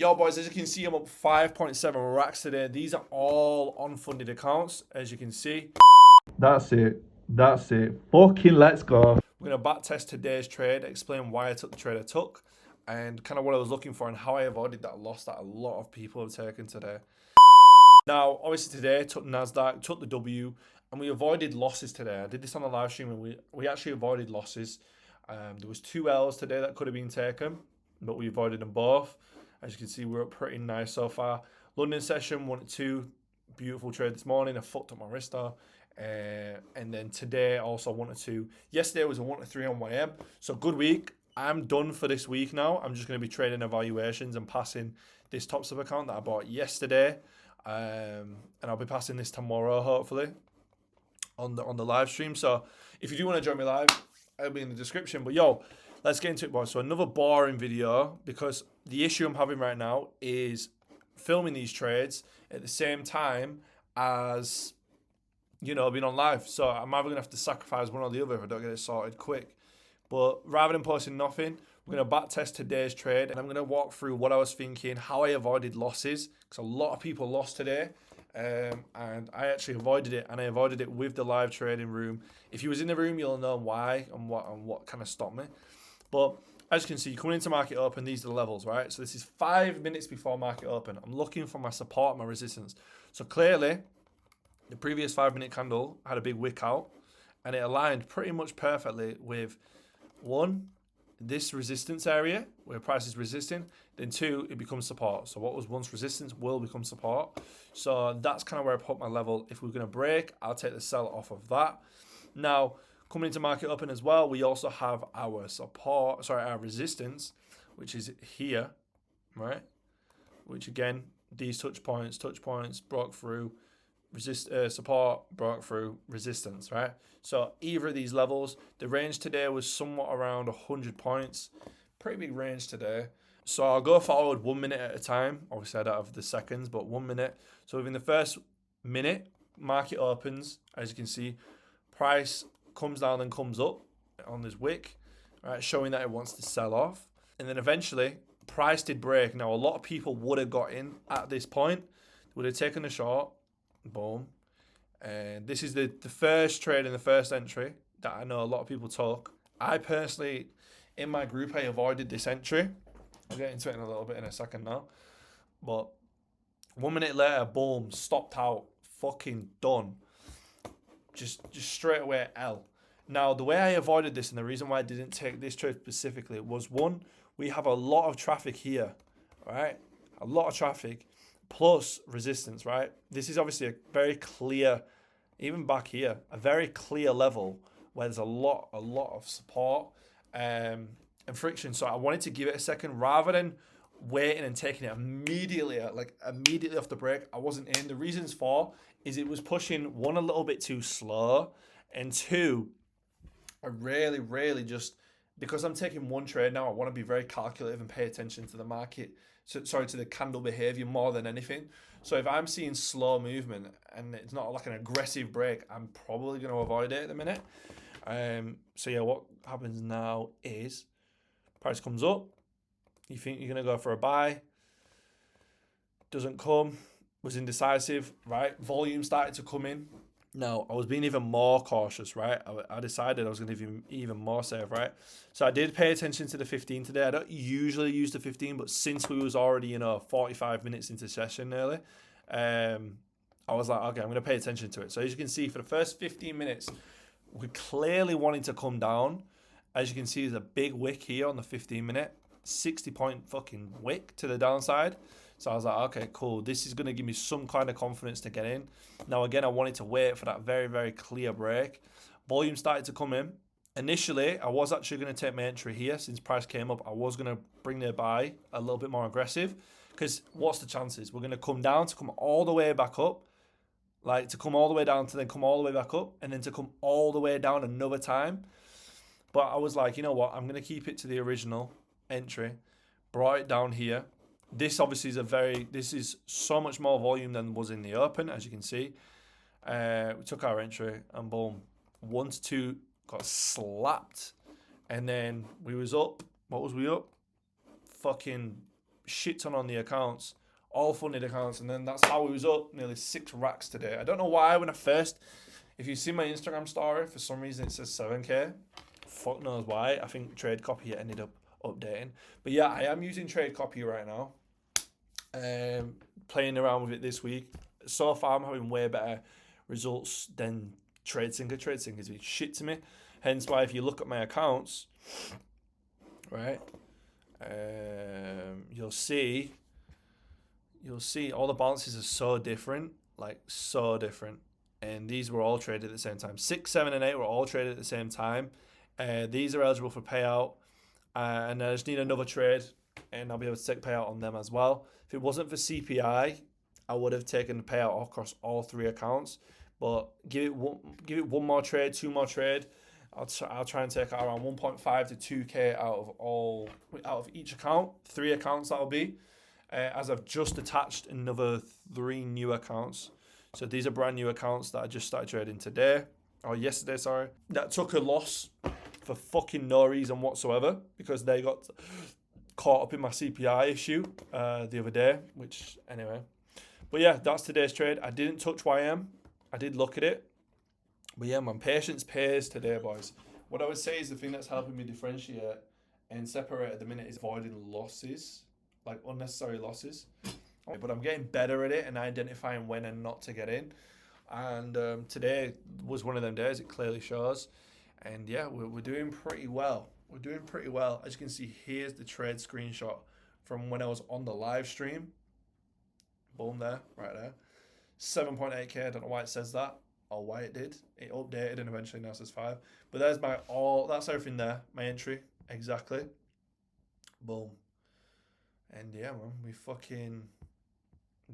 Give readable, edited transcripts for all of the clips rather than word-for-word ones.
Yo, boys, as you can see, I'm up 5.7 racks today. These are all unfunded accounts, as you can see. That's it. That's it. Fucking let's go. We're going to back test today's trade, explain why I took the trade I took, and kind of what I was looking for and how I avoided that loss that a lot of people have taken today. Now, obviously today, took NASDAQ, took the W, and we avoided losses today. I did this on the live stream, and we actually avoided losses. There was 2 L's today that could have been taken, but we avoided them both. As you can see, we're up pretty nice so far. London session, 1 at 2. Beautiful trade this morning. I fucked up my wrist though. And then today, also 1 at 2. Yesterday was a 1 at 3 on YM. So good week. I'm done for this week now. I'm just going to be trading evaluations and passing this top sub account that I bought yesterday. And I'll be passing this tomorrow, hopefully, on the live stream. So if you do want to join me live, it'll be in the description. But yo, let's get into it, boys. So another boring video, because the issue I'm having right now is filming these trades at the same time as, you know, being on live. So I'm either going to have to sacrifice one or the other if I don't get it sorted quick. But rather than posting nothing, we're going to back test today's trade, and I'm going to walk through what I was thinking, how I avoided losses, because a lot of people lost today. And I actually avoided it, and I avoided it with the live trading room. If you was in the room, you'll know why and what kind of stopped me. But as you can see, coming into market open, these are the levels, right? So this is 5 minutes before market open. I'm looking for my support, my resistance. So clearly, the previous 5-minute candle had a big wick out, and it aligned pretty much perfectly with 1, this resistance area where price is resisting, then 2, it becomes support. So what was once resistance will become support. So that's kind of where I put my level. If we're going to break, I'll take the sell off of that. Now, coming into market open as well, we also have our our resistance, which is here, right? Which again, these touch points broke through, support, broke through, resistance, right? So either of these levels, the range today was somewhat around 100 points, pretty big range today. So I'll go forward 1 minute at a time. Obviously I don't have the seconds, but 1 minute. So within the first minute, market opens, as you can see, price comes down and comes up on this wick, right, showing that it wants to sell off. And then eventually, price did break. Now, a lot of people would have got in at this point, would have taken a short, boom. And this is the first trade in the first entry that I know a lot of people took. I personally, in my group, I avoided this entry. I'll get into it in a little bit in a second now. But 1 minute later, boom, stopped out, fucking done. Just straight away L. Now, the way I avoided this and the reason why I didn't take this trade specifically was, 1, we have a lot of traffic here, right? A lot of traffic plus resistance, right? This is obviously a very clear, even back here, a very clear level where there's a lot of support and friction. So I wanted to give it a second rather than waiting and taking it immediately off the break. I wasn't in. The reasons for is it was pushing, 1, a little bit too slow, and 2, I really just, because I'm taking one trade now, I want to be very calculative and pay attention to the market, to the candle behavior more than anything. So if I'm seeing slow movement and it's not like an aggressive break, I'm probably going to avoid it at the minute. So yeah, what happens now is price comes up. You think you're going to go for a buy. Doesn't come. Was indecisive, right? Volume started to come in. Now, I was being even more cautious, right? I decided I was going to be even more safe, right? So I did pay attention to the 15 today. I don't usually use the 15, but since we was already, 45 minutes into session nearly, I was like, okay, I'm going to pay attention to it. So as you can see, for the first 15 minutes, we're clearly wanting to come down. As you can see, there's a big wick here on the 15-minute, 60-point fucking wick to the downside. So I was like, okay, cool. This is going to give me some kind of confidence to get in. Now, again, I wanted to wait for that very, very clear break. Volume started to come in. Initially, I was actually going to take my entry here. Since price came up, I was going to bring the buy a little bit more aggressive. Because what's the chances? We're going to come down to come all the way back up. Like, to come all the way down to then come all the way back up. And then to come all the way down another time. But I was like, you know what? I'm going to keep it to the original entry. Brought it down here. This obviously is this is so much more volume than was in the open, as you can see. We took our entry and boom, 1 to 2 got slapped. And then we was up. What was we up? Fucking shit ton on the accounts, all funded accounts, and then that's how we was up nearly 6 racks today. I don't know why when I first, if you see my Instagram story, for some reason it says 7k. Fuck knows why. I think trade copy ended up updating. But yeah, I am using trade copy right now. Playing around with it this week. So far, I'm having way better results than TradeSync. TradeSync is shit to me. Hence why if you look at my accounts, right, you'll see all the balances are so different, like so different. And these were all traded at the same time. 6, 7, and 8 were all traded at the same time. These are eligible for payout. And I just need another trade, and I'll be able to take payout on them as well. If it wasn't for CPI, I would have taken the payout across all 3 accounts. But give it one more trade, 2 more trade. I'll try and take around 1.5 to 2k out of each account. 3 accounts that'll be. As I've just attached another 3 new accounts. So these are brand new accounts that I just started trading today. Or yesterday, sorry. That took a loss for fucking no reason whatsoever because they got caught up in my CPI issue the other day, which anyway. But yeah, that's today's trade. I didn't touch YM. I did look at it. But yeah, man, patience pays today, boys. What I would say is the thing that's helping me differentiate and separate at the minute is avoiding losses, like unnecessary losses. But I'm getting better at it and identifying when and not to get in. And today was one of them days, it clearly shows. And yeah, we're doing pretty well. We're doing pretty well. As you can see, here's the trade screenshot from when I was on the live stream. Boom, there, right there. 7.8k, I don't know why it says that or why it did. It updated and eventually now says 5. But there's that's everything there, my entry, exactly. Boom. And yeah, man, we fucking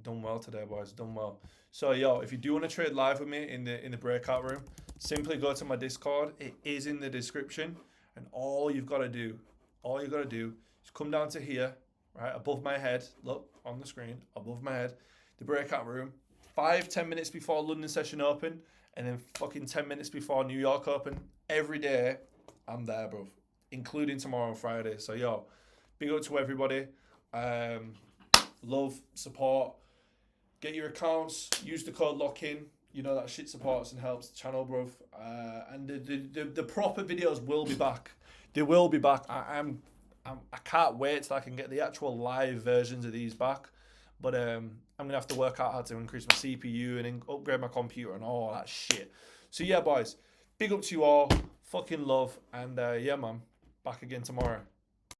done well today, boys. Done well. So, yo, if you do want to trade live with me in the breakout room, simply go to my Discord. It is in the description. And all you've got to do is come down to here, right, above my head. Look, on the screen, above my head. The breakout room. 5-10 minutes before London session open. And then fucking 10 minutes before New York open. Every day, I'm there, bro. Including tomorrow and Friday. So, yo, big up to everybody. Love, support. Get your accounts. Use the code LOCKIN. You know that shit supports and helps the channel, bro. And the proper videos will be back. They will be back. I can't wait till I can get the actual live versions of these back. But I'm gonna have to work out how to increase my CPU and upgrade my computer and all that shit. So yeah, boys, big up to you all. Fucking love. And yeah, man, back again tomorrow.